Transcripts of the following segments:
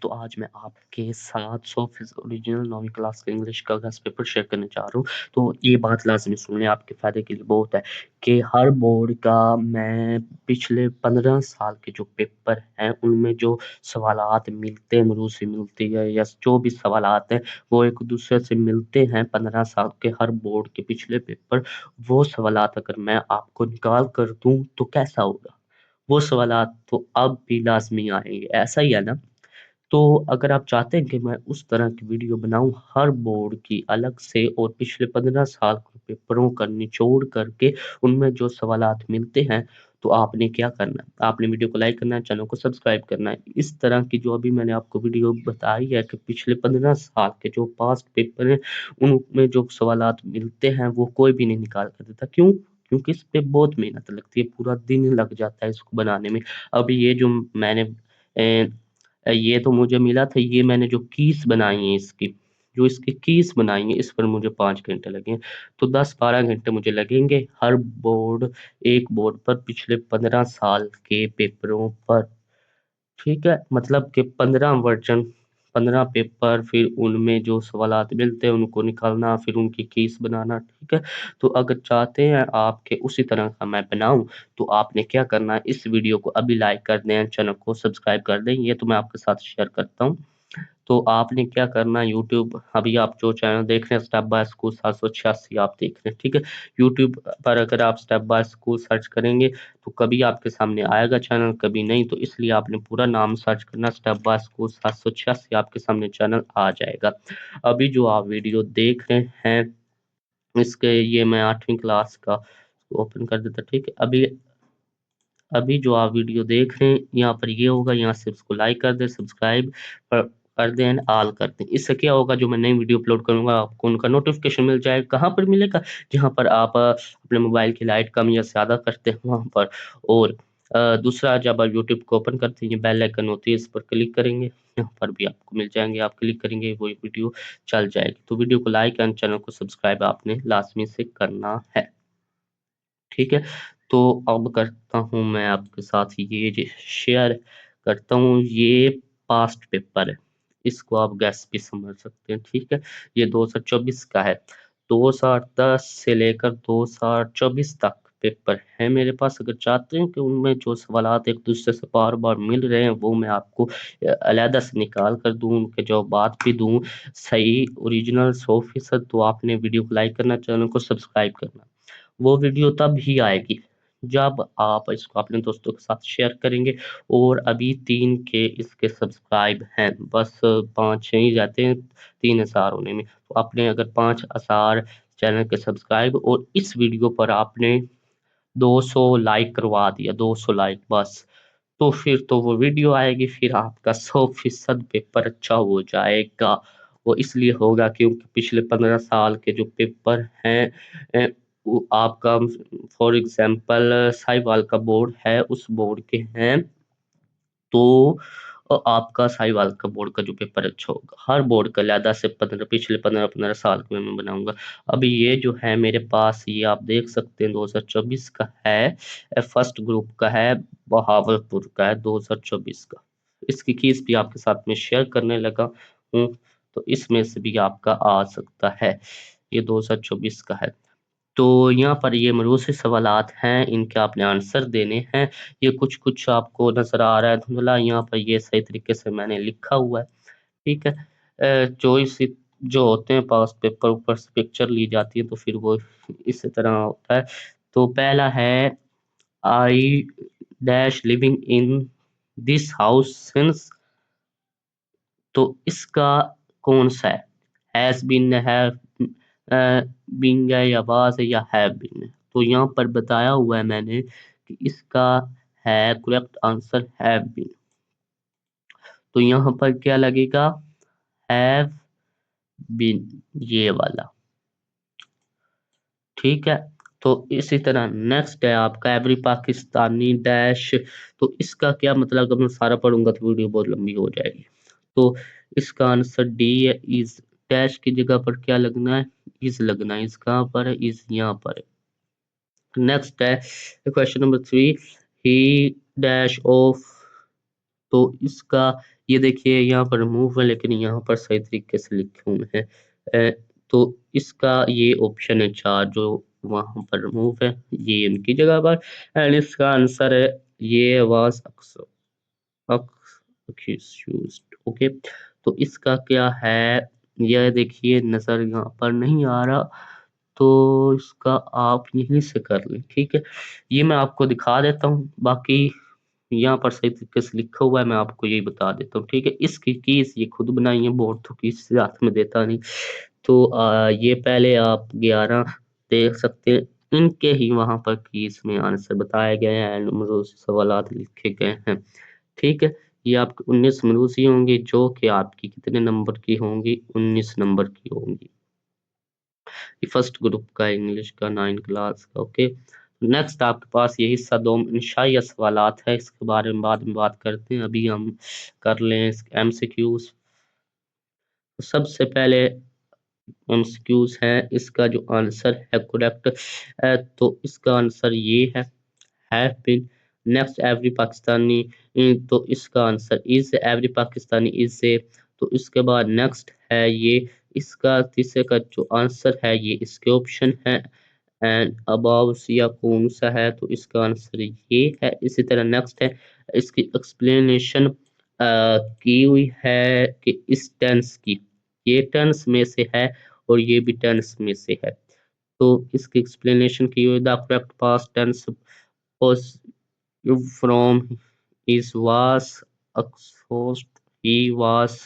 तो आज मैं आपके साथ 100% ओरिजिनल 9वीं क्लास का इंग्लिश का गेस्ट पेपर शेयर करने जा रहा हूँ। तो ये बात लाज़मी सुन लें, आपके फ़ायदे के लिए बहुत है कि हर बोर्ड का मैं पिछले 15 साल के जो पेपर हैं, उनमें जो सवालात मिलते हैं, मरूसी मिलती है या जो भी सवालात हैं, वो एक दूसरे से मिलते हैं 15 साल के हर बोर्ड के पिछले पेपर। वो सवालात अगर मैं आपको निकाल कर दूँ, तो कैसा होगा? वो सवालात तो अब भी लाज़मी आएँगे, ऐसा ही है ना? तो अगर आप चाहते हैं कि मैं उस तरह की वीडियो बनाऊँ हर बोर्ड की अलग से और पिछले 15 साल के पेपरों का निचोड़ करके उनमें जो सवालात मिलते हैं, तो आपने क्या करना है? आपने वीडियो को लाइक करना है, चैनल को सब्सक्राइब करना है। इस तरह की जो अभी मैंने आपको वीडियो बताई है कि पिछले 15 साल के जो पास्ट पेपर हैं, उनमें जो सवालात मिलते हैं, वो कोई भी नहीं निकाल कर देता। क्यों? क्योंकि इस पे बहुत मेहनत लगती है, पूरा दिन लग जाता है इसको बनाने में। अभी ये जो मैंने ये तो मुझे मिला था, ये मैंने जो कीस बनाई है इसकी, जो इसकी कीस बनाई है, इस पर मुझे 5 घंटे लगे हैं। तो 10-12 घंटे मुझे लगेंगे हर बोर्ड एक बोर्ड पर पिछले 15 साल के पेपरों पर। ठीक है? मतलब कि 15 वर्ज़न, 15 पेपर, फिर उनमें जो सवालात मिलते हैं उनको निकालना, फिर उनकी कीस बनाना, ठीक है? तो अगर चाहते हैं आप कि उसी तरह का मैं बनाऊँ, तो आपने क्या करना है, इस वीडियो को अभी लाइक कर दें, चैनल को सब्सक्राइब कर दें, ये तो मैं आपके साथ शेयर करता हूँ। तो आपने क्या करना है, यूट्यूब अभी आप जो चैनल देख रहे हैं स्टेप बाय स्कूल 786 आप देख रहे हैं, ठीक है? यूट्यूब पर अगर आप स्टेप बाय स्कूल सर्च करेंगे, तो कभी आपके सामने आएगा चैनल, कभी नहीं, तो इसलिए आपने पूरा नाम सर्च करना, स्टेप बाय स्कूल 786 आपके सामने चैनल आ जाएगा। अभी जो आप वीडियो देख रहे हैं, इसके ये मैं 8वीं क्लास का ओपन कर देता, ठीक है? अभी अभी जो आप वीडियो देख रहे हैं, यहाँ पर ये होगा, यहाँ से उसको लाइक कर दें, सब्सक्राइब कर दें एंड ऑल कर दें। इससे क्या होगा, जो मैं नई वीडियो अपलोड करूँगा, आपको उनका नोटिफ़िकेशन मिल जाएगा। कहाँ पर मिलेगा? जहाँ पर आप अपने मोबाइल की लाइट कम या ज़्यादा करते हैं, वहाँ पर। और दूसरा, जब आप यूट्यूब को ओपन करते हैं, ये बेल आइकन होती है, इस पर क्लिक करेंगे, यहाँ पर भी आपको मिल जाएँगे। आप क्लिक करेंगे, वो वीडियो चल जाएगी। तो वीडियो को लाइक एंड चैनल को सब्सक्राइब आपने लाज़मी से करना है। ठीक है? तो अब करता हूँ मैं आपके साथ ये शेयर करता हूँ, ये पास्ट पेपर है। इसको आप गैस भी समझ सकते हैं, ठीक है? ये 2024 का है। 2010 से लेकर 2024 तक पेपर है मेरे पास। अगर चाहते हैं कि उनमें जो सवालात एक दूसरे से बार-बार मिल रहे हैं, वो मैं आपको अलहदा से निकाल कर दूँ, उनके जवाबात भी दूँ, सही ओरिजिनल 100% तो आपने वीडियो को लाइक करना, चैनल को सब्सक्राइब करना। वो वीडियो तब ही आएगी जब आप इसको अपने दोस्तों के साथ शेयर करेंगे। और अभी 3 के इसके सब्सक्राइब हैं, बस 5-6 ही रहते हैं 3,000 होने में। तो आपने अगर 5,000 चैनल के सब्सक्राइब और इस वीडियो पर आपने 200 लाइक करवा दिया, 200 लाइक बस, तो फिर तो वो वीडियो आएगी, फिर आपका 100% पेपर अच्छा हो जाएगा। वो इसलिए होगा क्योंकि पिछले 15 साल के जो पेपर हैं, अ, वो आपका फॉर एग्ज़ाम्पल साहिवाल का बोर्ड है, उस बोर्ड के हैं, तो आपका साहिवाल का बोर्ड का जो पेपर अच्छा होगा। हर बोर्ड का अलहदा से 15 पिछले 15-15 साल के मैं बनाऊँगा। अभी ये जो है मेरे पास, ये आप देख सकते हैं 2024 का है, फर्स्ट ग्रुप का है, बहावलपुर का है 2024 का। इसकी कीज़ भी आपके साथ में शेयर करने लगा हूँ, तो इसमें से भी आपका आ सकता है। ये 2024 का है। तो यहाँ पर ये मरूसी सवालात हैं, इनके आपने आंसर देने हैं। ये कुछ-कुछ आपको नज़र आ रहा है धुंधला, यहाँ पर ये सही तरीके से मैंने लिखा हुआ है, ठीक है? चॉइस जो होते हैं पास पेपर ऊपर से पिक्चर ली जाती है, तो फिर वो इस तरह होता है। तो पहला है, I dash living in this house since, तो इसका कौन-सा है? हैज़ बीन, हैव, बीइंग है या वाज़ है या हैव बीन है? तो यहाँ पर बताया हुआ है मैंने कि इसका है करेक्ट आंसर हैव बीन। तो यहाँ पर क्या लगेगा? हैव बीन, ये वाला, ठीक है? तो इसी तरह नेक्स्ट है आपका एवरी पाकिस्तानी डैश, तो इसका क्या मतलब, अगर मैं सारा पढ़ूँगा तो वीडियो बहुत लंबी हो जाएगी। तो इसका आंसर डी है, इज़। डैश की जगह पर क्या लगना है? इज़ लगना है। इज़ कहाँ पर है? इज़ यहाँ पर है। नेक्स्ट है question number 3, he dash of, तो इसका ये देखिए यहाँ पर रिमूव है लेकिन यहाँ पर सही तरीके से लिखे हुए हैं। तो इसका ये ऑप्शन है 4 जो वहाँ पर रिमूव है, ये इनकी जगह पर एंड इसका आंसर है ये वाज़ accused ओके। तो इसका क्या है, यह देखिए नज़र यहाँ पर नहीं आ रहा, तो इसका आप यहीं से कर लें, ठीक है? ये मैं आपको दिखा देता हूँ, बाकी यहाँ पर सही तरीके से लिखा हुआ है, मैं आपको यही बता देता हूँ, ठीक है? इसकी कीज़ ये खुद बनाई है, बोर्ड तो कीज़ से हाथ में देता नहीं। तो ये पहले आप 11 देख सकते हैं, इनके ही वहाँ पर कीज़ में आंसर बताए गए हैं एंड मरूसी सवालात लिखे गए हैं, ठीक है? ये आपकी 19 मरूसी होंगी जो कि आपकी कितने नंबर की होंगी? 19 नंबर की होंगी। ये फर्स्ट ग्रुप का इंग्लिश का 9 क्लास का ओके। नेक्स्ट आपके पास ये हिस्सा 2 इंशाइया सवालात है, इसके बारे में बाद में बात करते हैं, अभी हम कर लें एमसीक्यूज़। सबसे पहले एमसीक्यूज़ है, इसका जो आंसर है करेक्ट तो इसका आंसर ये है have been. Next every Pakistani तो इसका answer is every Pakistani is a. तो इसके बाद नेक्स्ट है ये, इसका तीसरे का जो आंसर है ये इसके ऑप्शन है एंड अबाव या कौन सा है, तो इसका आंसर ये है। इसी तरह नेक्स्ट है, इसकी एक्सप्लेनेशन की हुई है कि इस टेंस की, ये टेंस में से है और ये भी टेंस में से है। तो इसकी एक्सप्लेनेशन की हुई, the correct past tense from is was exposed he was,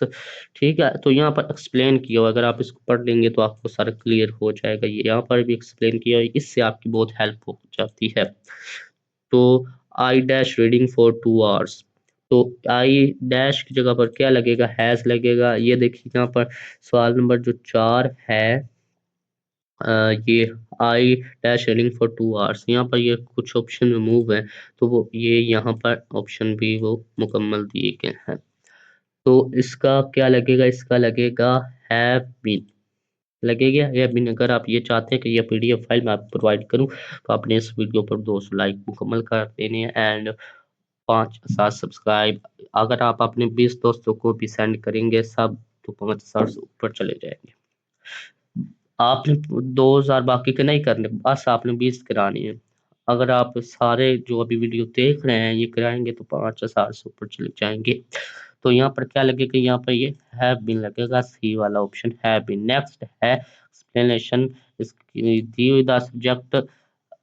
ठीक है? तो यहाँ पर एक्सप्लेन किया हुआ, अगर आप इसको पढ़ लेंगे तो आपको सारा क्लियर हो जाएगा। ये यहाँ पर भी एक्सप्लेन किया हुआ है, इससे आपकी बहुत हेल्प हो जाती है। तो I dash reading for 2 hours, तो आई डैश की जगह पर क्या लगेगा? हैज़ लगेगा। ये देखिए यहाँ पर सवाल नंबर जो 4 है ये I dash reading for 2 hours, यहाँ पर ये कुछ ऑप्शन रिमूव है, तो वो ये यहाँ पर ऑप्शन भी वो मुकम्मल दिए गए हैं। तो इसका क्या लगेगा? इसका लगेगा हैव बीन लगेगा या बिन। अगर आप ये चाहते हैं कि ये पीडीएफ फाइल मैं आपको प्रोवाइड करूं तो आपने इस वीडियो पर 200 लाइक मुकम्मल कर देने हैं एंड 5,000 सब्सक्राइब। अगर आप अपने 20 दोस्तों को भी सेंड करेंगे सब, तो 5,000 से ऊपर चले जाएंगे। आपने 2000 बाकी के नहीं करने, बस आपने 20 कराने हैं। अगर आप सारे जो अभी वीडियो देख रहे हैं ये कराएंगे तो 5,000 से ऊपर चले जाएंगे। तो यहाँ पर क्या लगेगा? यहाँ पर ये हैव बीन लगेगा, सी वाला ऑप्शन हैव बीन। नेक्स्ट है एक्सप्लेनेशन, इसकी दी हुई the subject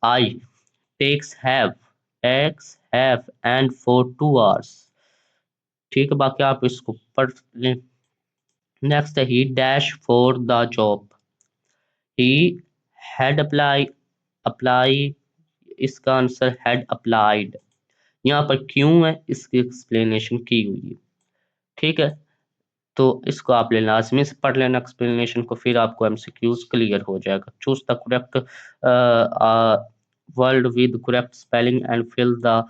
I takes have and for 2 hours, ठीक है? बाकी आप इसको पढ़ लें। नेक्स्ट है he dash for the job, he had apply, इसका आंसर हैड अप्लाइड। यहाँ पर क्यों है इसकी एक्सप्लेनेशन की हुई है, ठीक है? तो इसको आपने लाजमी से पढ़ लेना एक्सप्लेनेशन को, फिर आपको एमसीक्यूज क्लियर हो जाएगा। Choose the correct word with correct spelling and fill the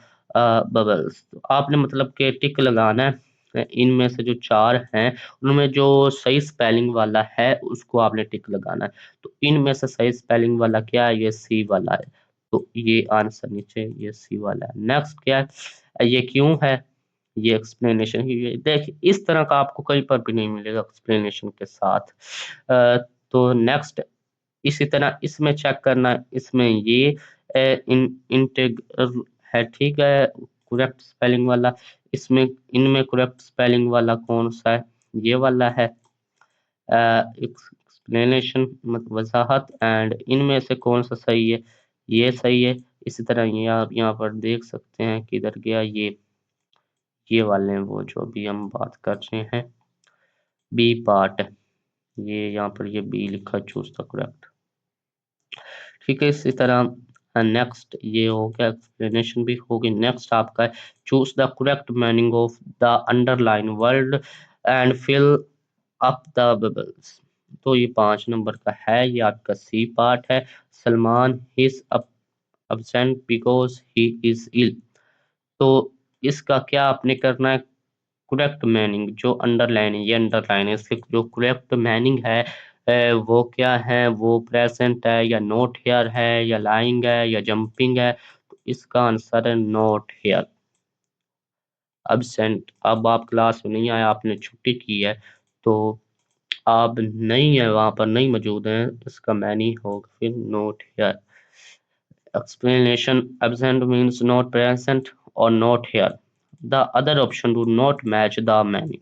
bubbles. तो आपने मतलब के टिक लगाना है, इनमें से जो 4 हैं उनमें जो सही स्पेलिंग वाला है उसको आपने टिक लगाना है। तो इनमें से सही स्पेलिंग वाला क्या है? ये सी वाला है, तो ये आंसर नीचे ये सी वाला है। नेक्स्ट क्या है? ये क्यों है? ये एक्सप्लेनेशन ही देखिए, इस तरह का आपको कहीं पर भी नहीं मिलेगा एक्सप्लेनेशन के साथ। तो नेक्स्ट इसी तरह इसमें चेक करना, इसमें ये इंटीग्रल है, ठीक है? करेक्ट स्पेलिंग वाला, इसमें इनमें करेक्ट स्पेलिंग वाला कौन सा है? ये वाला है एक्सप्लेनेशन मतलब वजाहत, एंड इनमें से कौन सा सही है? ये सही है। इसी तरह ये आप यहाँ पर देख सकते हैं कि इधर गया ये वाले हैं वो जो अभी हम बात कर रहे हैं, बी पार्ट, ये यहाँ पर ये बी लिखा, चूज द करेक्ट, ठीक है? इसी तरह नेक्स्ट ये हो गया, एक्सप्लेनेशन भी होगी। नेक्स्ट आपका है choose the correct meaning of the underline word and fill up the bubbles. तो ये 5 नंबर का है, ये आपका सी पार्ट है। Salman his absent because he is ill, तो इसका क्या आपने करना है? करेक्ट मीनिंग जो अंडरलाइन है, ये अंडरलाइन है, इसके जो करेक्ट मीनिंग है वो क्या है? वो प्रेजेंट है या नॉट हेयर है या लाइंग है या जंपिंग है, तो इसका आंसर है नॉट हेयर। एब्सेंट, अब आप क्लास में नहीं आए, आपने छुट्टी की है, तो आप नहीं है, वहाँ पर नहीं मौजूद हैं, इसका मीनिंग होगा फिर not here. Explanation: absent means not present or not here. The other option do not match the meaning.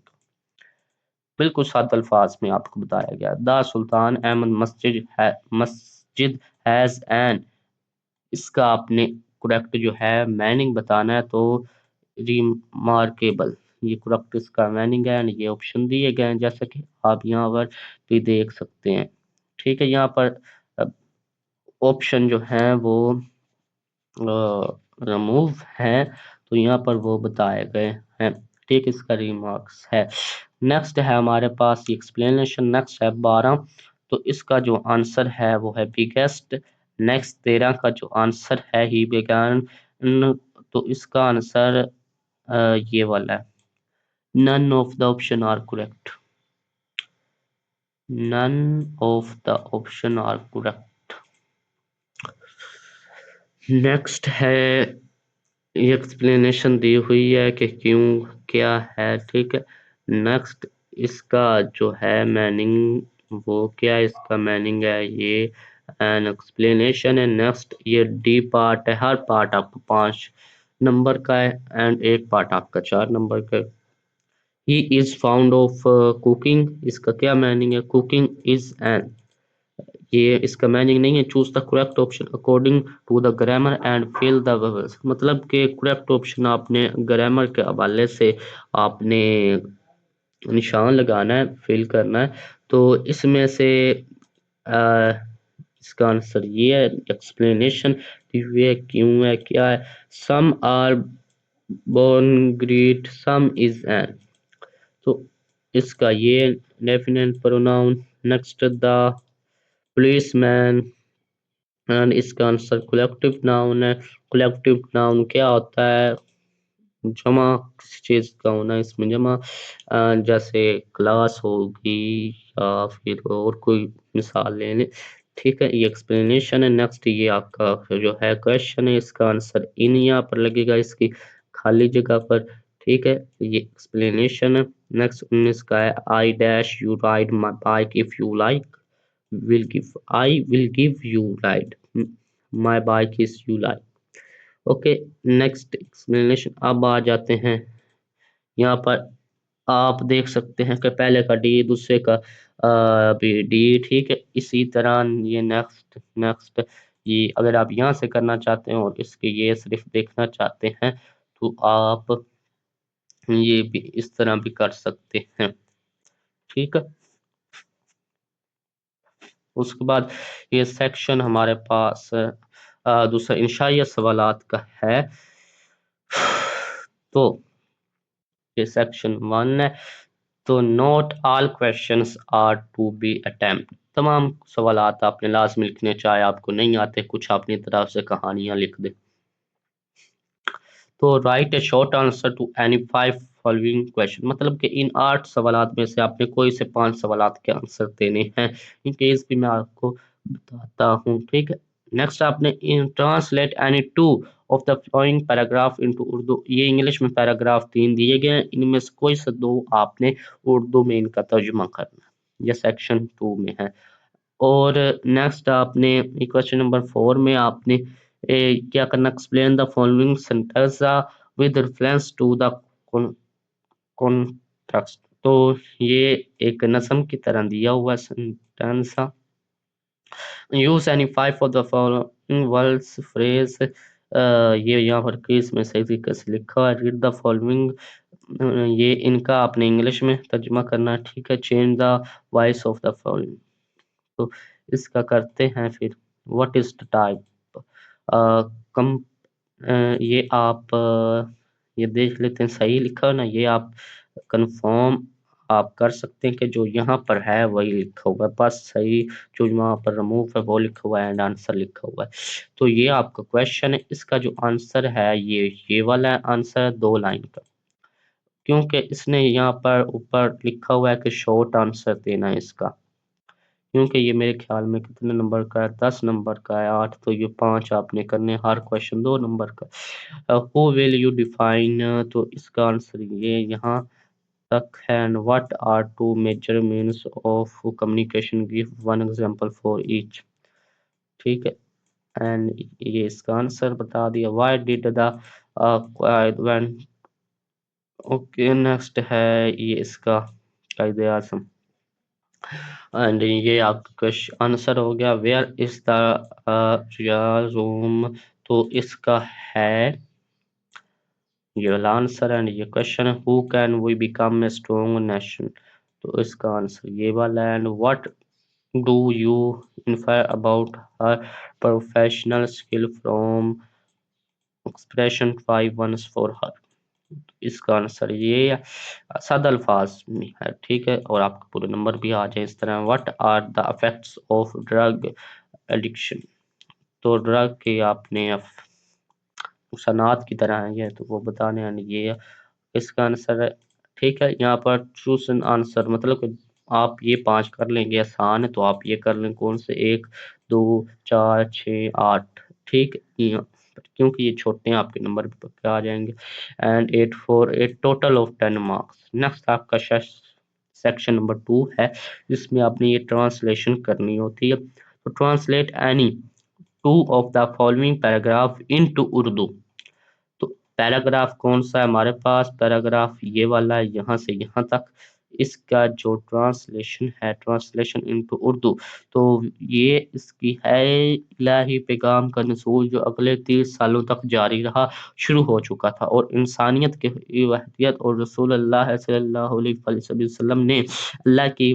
बिल्कुल सादा अल्फाज में आपको बताया गया। द सुल्तान अहमद मस्जिद हैज एन, इसका आपने करेक्ट जो है मीनिंग बताना है, तो रिमार्केबल, ये करेक्ट इसका मीनिंग है। ये ऑप्शन दिए गए हैं जैसा कि आप यहाँ पर भी देख सकते हैं। ठीक है, यहाँ पर ऑप्शन जो है वो रिमूव है, तो यहाँ पर वो बताए गए हैं। ठीक, इसका रिमार्क्स है। नेक्स्ट है हमारे पास एक्सप्लेनेशन, नेक्स्ट है 12, तो इसका जो आंसर है वो है बिगेस्ट। नेक्स्ट 13 का जो आंसर है ही बिगन, तो इसका आंसर ये वाला है। None of the option are correct, none of the option are correct. Next है, ये एक्सप्लेनेशन दी हुई है कि क्यों क्या है। ठीक है, नेक्स्ट इसका जो है मीनिंग वो क्या है, इसका मीनिंग है ये एन एक्सप्लेनेशन है। नेक्स्ट ये डी पार्ट है, हर पार्ट आपको 5 नंबर का है एंड एक पार्ट आपका 4 नंबर का है। He is found of cooking, इसका क्या मीनिंग है, कुकिंग इज एन, ये इसका मीनिंग नहीं है। Choose the correct option according to the grammar and fill the bubbles, मतलब कि करेक्ट ऑप्शन आपने ग्रामर के हवाले से आपने निशान लगाना है, फिल करना है। तो इसमें से आ, इसका आंसर ये है, एक्सप्लेनेशन ये क्यों है क्या है। Some are born great, some is an, तो इसका ये definite pronoun. Next the policeman, and इसका आंसर कलेक्टिव नाउन है। कलेक्टिव नाउन क्या होता है, जमा, किसी चीज का होना, इसमें जमा, जैसे क्लास होगी या फिर और कोई मिसाल ले लें। ठीक है, ये एक्सप्लेनेशन है। नेक्स्ट ये आपका जो है क्वेश्चन है, इसका आंसर इन यहाँ पर लगेगा, इसकी खाली जगह पर। ठीक है, ये एक्सप्लेनेशन है। नेक्स्ट 19 का है, I dash you ride my bike if you like, I will give you ride my bike is you like। Okay, next explanation. अब आ जाते हैं यहाँ पर, आप देख सकते हैं कि पहले का डी, दूसरे का भी डी। ठीक है, इसी तरह ये नेक्स्ट नेक्स्ट, ये अगर आप यहाँ से करना चाहते हैं और इसके ये सिर्फ देखना चाहते हैं, तो आप ये भी इस तरह भी कर सकते हैं। ठीक है, उसके बाद ये सेक्शन हमारे पास दूसरा इंशाइया सवालात का है। तो ये सेक्शन 1 है। तो not all questions are to be attempt, तमाम सवालात आपने लाजमी लिखने, चाहे आपको नहीं आते, कुछ अपनी तरफ से कहानियां लिख दे। तो write a short answer to any 5 following question, मतलब कि इन 8 सवालात में से आपने कोई से 5 सवालात के आंसर देने हैं। इन केस भी मैं आपको बताता हूँ। ठीक है, नेक्स्ट आपने इन translate any 2 of the following paragraph into Urdu, ये इंग्लिश में पैराग्राफ 3 दिए गए हैं, इनमें से कोई से 2 आपने उर्दू में इनका तर्जुमा करना है, ये सेक्शन 2 में है। और नेक्स्ट आपने क्वेश्चन नंबर 4 में आपने क्या करना, explain the following sentence with reference to the context, तो ये एक नज़म की तरह दिया हुआ sentence. Use any 5 of the following words phrase, ये यहाँ पर केस में सही तरीके से लिखा है। रीड द फॉलोइंग, ये इनका आपने इंग्लिश में तर्जुमा करना है। ठीक है, change the voice of the following, तो इसका करते हैं फिर। व्हाट इज द टाइप, कम, ये आप ये देख लेते हैं सही लिखा है ना, ये आप कंफर्म आप कर सकते हैं कि जो यहाँ पर है वही लिखा हुआ है, बस सही जो वहाँ पर रिमूव है वो लिखा हुआ है एंड आंसर लिखा हुआ है। तो ये आपका क्वेश्चन है, इसका जो आंसर है ये वाला आंसर 2 लाइन का, क्योंकि इसने यहाँ पर ऊपर लिखा हुआ है कि शॉर्ट आंसर देना है इसका, क्योंकि ये मेरे ख्याल में कितने नंबर का है, 10 नंबर का है, 8 तो ये 5 आपने करने, हर क्वेश्चन 2 नंबर का। हु विल यू डिफाइन, तो इसका आंसर ये यहाँ तक है। And what are two major means of communication, give one example for each. ठीक है, एंड ये इसका आंसर बता दिया। Why did the when. Okay, next है ये इसका कायदे आज़म, एंड ये आपका क्वेश्चन आंसर हो गया। Where is the real room, तो इसका है ये वाला आंसर। एंड ये क्वेश्चन है, who can we become a strong nation, तो इसका आंसर ये वाला है। And what do you infer about her professional skill from expression 5 once for her, इसका आंसर ये सादा अल्फाज में है। ठीक है, और आपके पूरे नंबर भी आ जाए इस तरह। What are the effects of drug addiction, तो ड्रग के आपने नुकसानात की तरह है ये, तो वो बताने हैं ये इसका आंसर है। ठीक है, यहाँ पर चूज एन आंसर, मतलब कि आप ये 5 कर लेंगे, आसान है, तो आप ये कर लें कौन से, 1 2 4 6 8। ठीक है, क्योंकि ये छोटे हैं आपके नंबर भी पक्के आ जाएंगे। And 8 4 8 total of 10 marks. Next आपका सेक्शन नंबर 2 है, जिसमें आपने ये ट्रांसलेशन करनी होती है। तो translate any 2 of the following paragraph into Urdu. तो पैराग्राफ कौन सा है हमारे पास, पैराग्राफ ये वाला है, यहाँ से यहाँ तक। इसका जो ट्रांसलेशन है, ट्रांसलेशन इनटू उर्दू, तो ये इसकी है, इलाही पैगाम का नसूल जो अगले 30 सालों तक जारी रहा, शुरू हो चुका था, और इंसानियत की वहदियत और रसूल अल्लाह सल्लल्लाहु अलैहि वसल्लम ने अल्लाह की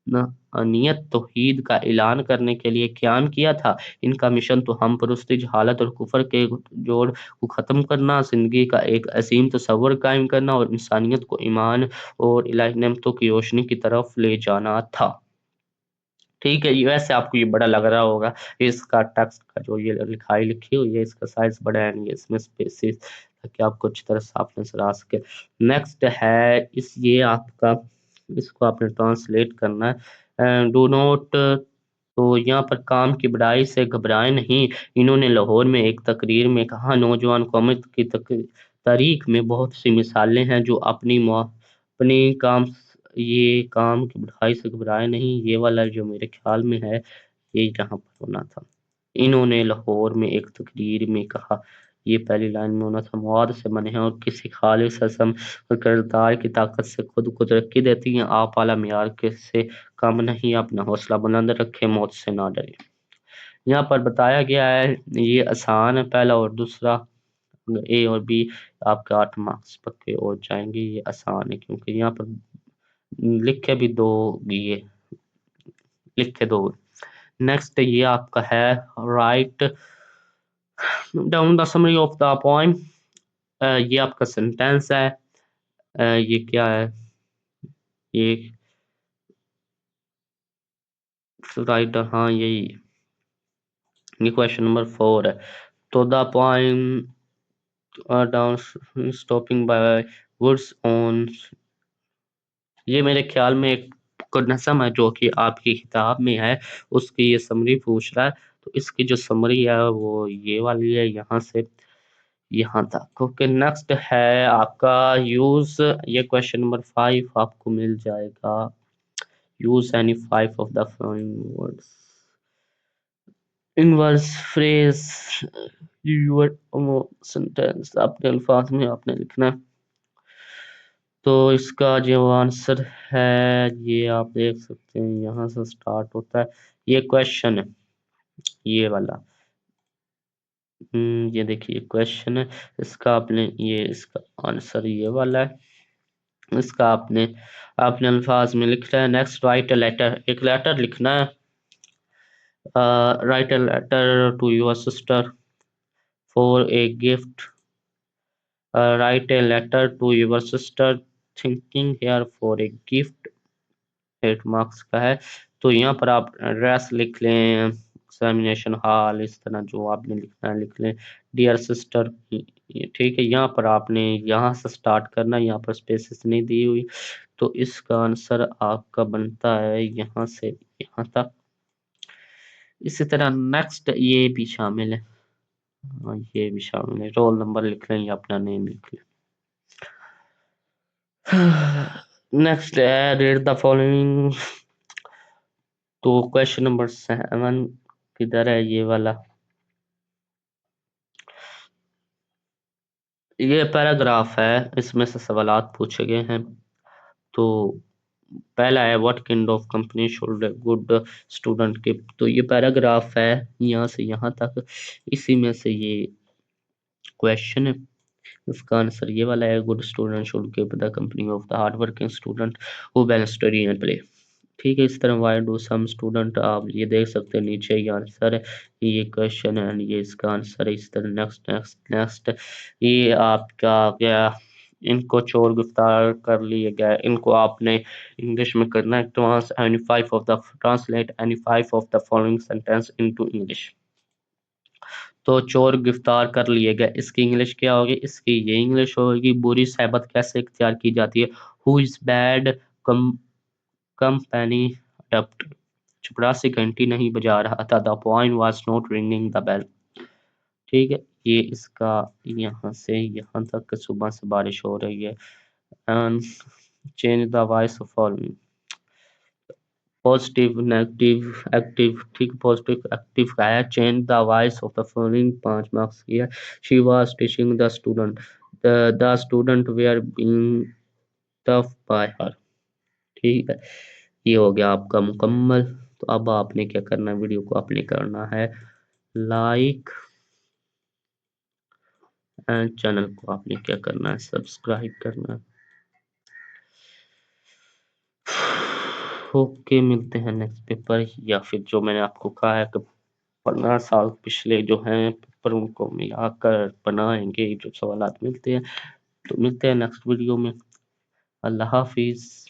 नियत तौहीद का ऐलान करने के लिए क़याम किया था। इनका मिशन तो हम परस्ती, जहालत और कुफर के जोड़ को ख़त्म करना, ज़िंदगी का एक असीम तस्वर कायम करना और इंसानियत को ईमान और इलाही नेमतों की रोशनी की तरफ ले जाना था। ठीक है, ये वैसे आपको ये बड़ा लग रहा होगा, इसका टेक्स्ट का जो ये लिखाई लिखी हुई है, इसका साइज बड़ा है, ये इसमें स्पेसेस, ताकि आपको अच्छी तरह साफ नजर आ सके। नेक्स्ट है इस ये आपका, इसको आपने ट्रांसलेट करना है। डू नॉट, तो यहाँ पर काम की बड़ाई से घबराए नहीं। इन्होंने लाहौर में एक तकरीर में कहा, नौजवान कौमत की तारीख में बहुत सी मिसालें हैं जो अपनी काम, ये काम की बढ़ाई से घबराए नहीं, ये वाला जो मेरे ख्याल में है, ये यहाँ पर होना था। इन्होंने लाहौर में एक तकरीर में कहा, ये पहली लाइन में होना था। मवाद से बने हैं और किसी खालिस असम और किरदार की ताकत से खुद को तरक्की देती हैं। आप आला मियार के से कम नहीं, अपना हौसला बुलंद रखें, मौत से ना डरें। यहाँ पर बताया गया है, ये आसान है पहला, और दूसरा ए और बी आपके 8 मार्क्स पक्के हो जाएंगे। ये आसान है क्योंकि यहाँ पर लिखे भी दो, ये लिखे दो। नेक्स्ट ये आपका है, write down the summary of the poem. ये आपका सेंटेंस है। ये क्या है, ये राइट, हाँ यही, ये क्वेश्चन नंबर 4 है। तो the poem down stopping by woods on, ये मेरे ख्याल में एक नज़म है जो कि आपकी किताब में है, उसकी ये समरी पूछ रहा है। तो इसकी जो समरी है वो ये वाली है, यहाँ से यहाँ तक। ओके, नेक्स्ट है आपका यूज, ये क्वेश्चन नंबर 5 आपको मिल जाएगा। Use any 5 of the following words in verse phrase your sentence, अपने अल्फाज में आपने लिखना है। तो इसका जो आंसर है, ये आप देख सकते हैं, यहाँ से स्टार्ट होता है, ये क्वेश्चन है ये वाला। ये देखिए क्वेश्चन है, इसका आपने ये इसका आंसर ये वाला है। इसका आपने आपने अल्फाज में लिखना है। नेक्स्ट, राइट अ लेटर, एक लेटर लिखना है। Write a letter to your sister for a gift. Write a letter to your sister thinking her for a gift, 8 marks का है। तो यहाँ पर आप एड्रेस लिख लें, एग्जामिनेशन हॉल, इस तरह जो आपने लिखना है लिख लें। डियर सिस्टर, ठीक है, यहाँ पर आपने यहाँ से स्टार्ट करना है, यहाँ पर स्पेसेस नहीं दी हुई। तो इसका आंसर आपका बनता है यहाँ से यहाँ तक। इसी तरह नेक्स्ट ये भी शामिल है, ये भी शामिल है, रोल नंबर लिख लें या अपना नेम लिख लें। नेक्स्ट है रीड द फॉलोइंग। तो क्वेश्चन नंबर 7 किधर है ये वाला, ये पैराग्राफ है, इसमें से सवालात पूछे गए हैं। तो पहला है what kind of company should good student keep. तो ये पैराग्राफ है यहाँ से यहाँ तक, इसी में से ये क्वेश्चन है। इसका आंसर ये वाला है, good student should keep the company of the hard working student who balance study and play. ठीक है, इस तरह वाई डू सम स्टूडेंट, आप ये देख सकते हैं नीचे ये आंसर है, ये क्वेश्चन है ये इसका आंसर है। इस तरह नेक्स्ट नेक्स्ट नेक्स्ट, ये आपका क्या, इनको चोर गिरफ्तार कर लिए गए, इनको आपने इंग्लिश में करना है। Translate any five of the following sentence into English. तो चोर गिरफ्तार कर लिए गए, इसकी इंग्लिश क्या होगी, इसकी ये इंग्लिश होगी, बुरी सहबत कैसे इख्तियार की जाती है, who is bad company adopt. चपरासी घंटी नहीं बजा रहा था, the point was not ringing the bell. ठीक है, ये इसका यहाँ से यहाँ तक सुबह से बारिश हो रही है। And change the voice of following, positive negative active. ठीक, पॉजिटिव एक्टिव का है, change the voice of the following 5 marks की है। She was teaching the student, the student were being taught by her. ठीक है, ये हो गया आपका मुकम्मल। तो अब आपने क्या करना है, वीडियो को आपने करना है लाइक एंड चैनल को आपने क्या करना है, सब्सक्राइब करना है। ओके, मिलते हैं नेक्स्ट पेपर, या फिर जो मैंने आपको कहा है कि 15 साल पिछले जो हैं पेपर उनको मिलाकर बनाएंगे जो सवाल मिलते हैं। तो मिलते हैं नेक्स्ट वीडियो में। अल्लाह हाफिज।